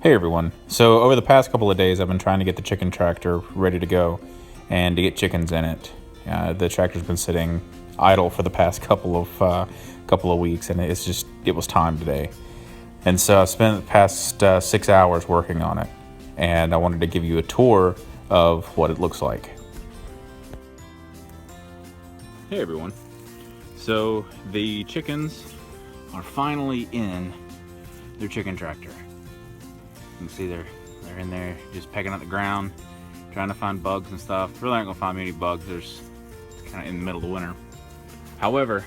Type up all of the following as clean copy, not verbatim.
Hey everyone. So over the past couple of days, I've been trying to get the chicken tractor ready to go and to get chickens in it. The tractor's been sitting idle for the past couple of weeks, and it was time today. And so I spent the past 6 hours working on it, and I wanted to give you a tour of what it looks like. Hey everyone. So the chickens are finally in their chicken tractor. You can see they're in there just pecking at the ground, trying to find bugs and stuff. Really aren't gonna find many bugs. There's kind of in the middle of the winter. However,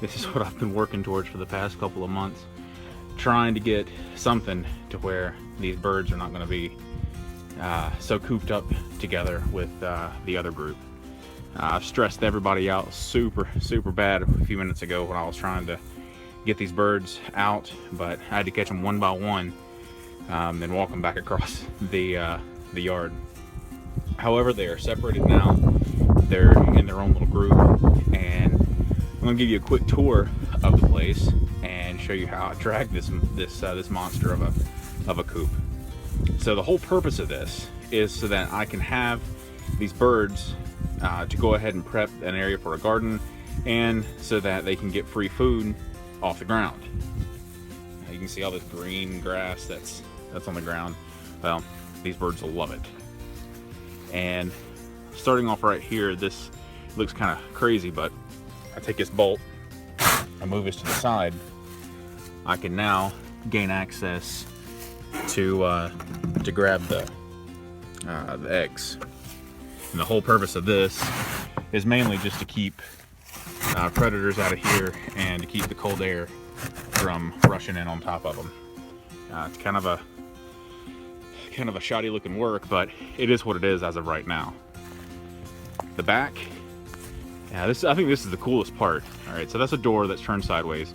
this is what I've been working towards for the past couple of months, trying to get something to where these birds are not going to be so cooped up together with the other group. I've stressed everybody out super bad a few minutes ago when I was trying to get these birds out, but I had to catch them one by one. And walk them back across the yard. However, they are separated now. They're in their own little group, and I'm gonna give you a quick tour of the place and show you how I dragged this monster of a coop. So the whole purpose of this is so that I can have these birds to go ahead and prep an area for a garden, and so that they can get free food off the ground. You can see all this green grass that's on the ground. Well, these birds will love it. And starting off right here, this looks kind of crazy, but I take this bolt, I move this to the side, I can now gain access to grab the eggs. And the whole purpose of this is mainly just to keep predators out of here and to keep the cold air from rushing in on top of them. It's kind of a shoddy looking work, but it is what it is as of right now. The back, I think this is the coolest part. All right, so that's a door that's turned sideways,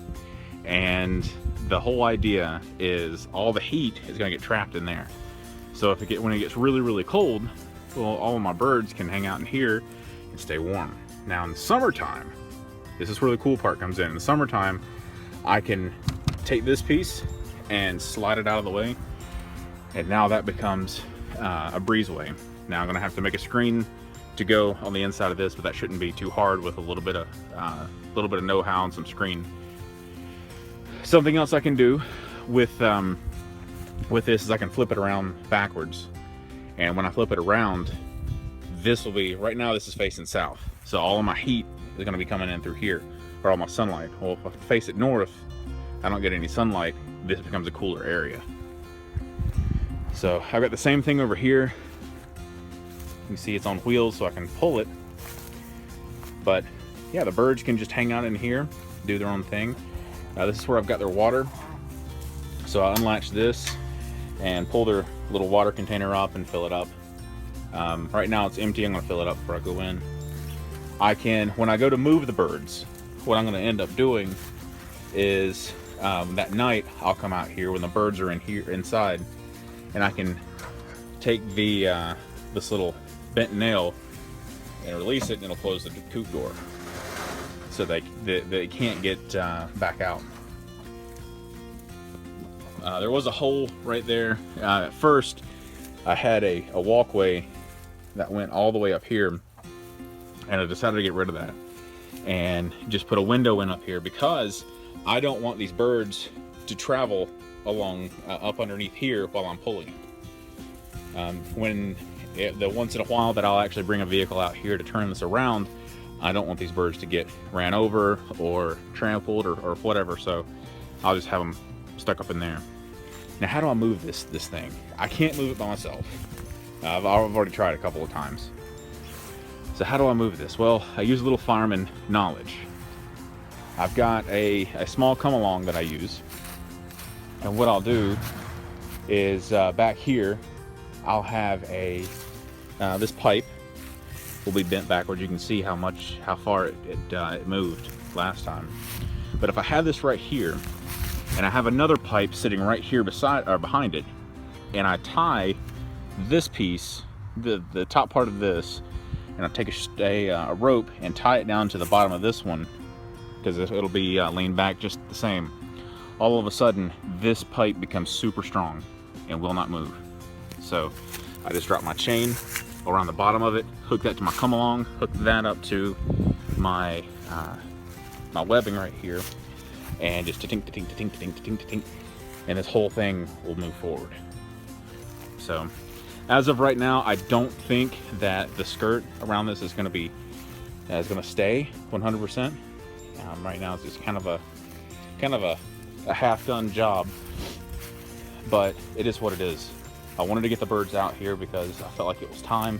and the whole idea is all the heat is going to get trapped in there. So when it gets really cold, well, all of my birds can hang out in here and stay warm. Now in the summertime, this is where the cool part comes in. In the summertime, I can take this piece and slide it out of the way, and now that becomes a breezeway. Now I'm gonna have to make a screen to go on the inside of this, but that shouldn't be too hard with a little bit of know-how and some screen. Something else I can do with this is I can flip it around backwards, and when I flip it around, this will be, right now this is facing south, so all of my heat is going to be coming in through here, or all my sunlight. Well, if I face it north, I don't get any sunlight. This becomes a cooler area. So I've got the same thing over here. You can see it's on wheels, so I can pull it. But yeah, the birds can just hang out in here, do their own thing. This is where I've got their water. So I unlatch this and pull their little water container up and fill it up. Right now it's empty. I'm gonna fill it up before I go in. When I go to move the birds, what I'm gonna end up doing is that night I'll come out here when the birds are in here inside, and I can take this little bent nail and release it, and it'll close the coop door so they can't get back out. There was a hole right there. At first I had a walkway that went all the way up here, and I decided to get rid of that and just put a window in up here, because I don't want these birds to travel along up underneath here while I'm pulling. The once in a while that I'll actually bring a vehicle out here to turn this around, I don't want these birds to get ran over or trampled or whatever, so I'll just have them stuck up in there. Now, how do I move this thing? I can't move it by myself. I've already tried a couple of times. So how do I move this? Well, I use a little fireman knowledge. I've got a small come-along that I use, and what I'll do is back here I'll have this pipe will be bent backwards. You can see how far it moved last time. But if I have this right here, and I have another pipe sitting right here beside or behind it, and I tie this piece, the top part of this, and I take a rope and tie it down to the bottom of this one, because it'll be leaned back just the same. All of a sudden, this pipe becomes super strong, and will not move. So I just dropped my chain around the bottom of it, hooked that to my come along, hooked that up to my my webbing right here, and just tink, tink, tink, tink, tink, tink, and this whole thing will move forward. So as of right now, I don't think that the skirt around this is going to stay 100%. Right now it's just kind of a half-done job, but it is what it is. I wanted to get the birds out here because I felt like it was time,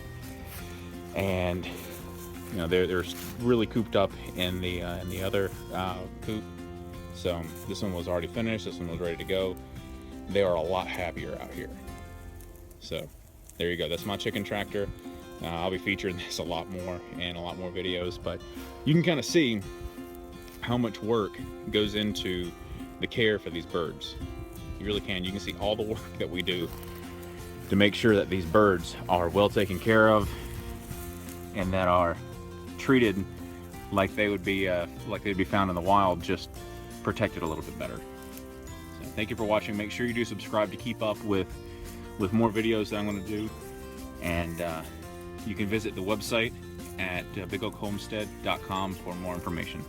and you know they're really cooped up in the other coop. So this one was already finished. This one was ready to go. They are a lot happier out here. So there you go. That's my chicken tractor. I'll be featuring this a lot more in a lot more videos, but you can kind of see how much work goes into the care for these birds. You really can. You can see all the work that we do to make sure that these birds are well taken care of and that are treated like they would be found in the wild, just protected a little bit better. So thank you for watching. Make sure you do subscribe to keep up with more videos that I'm going to do, and you can visit the website at bigoakhomestead.com for more information.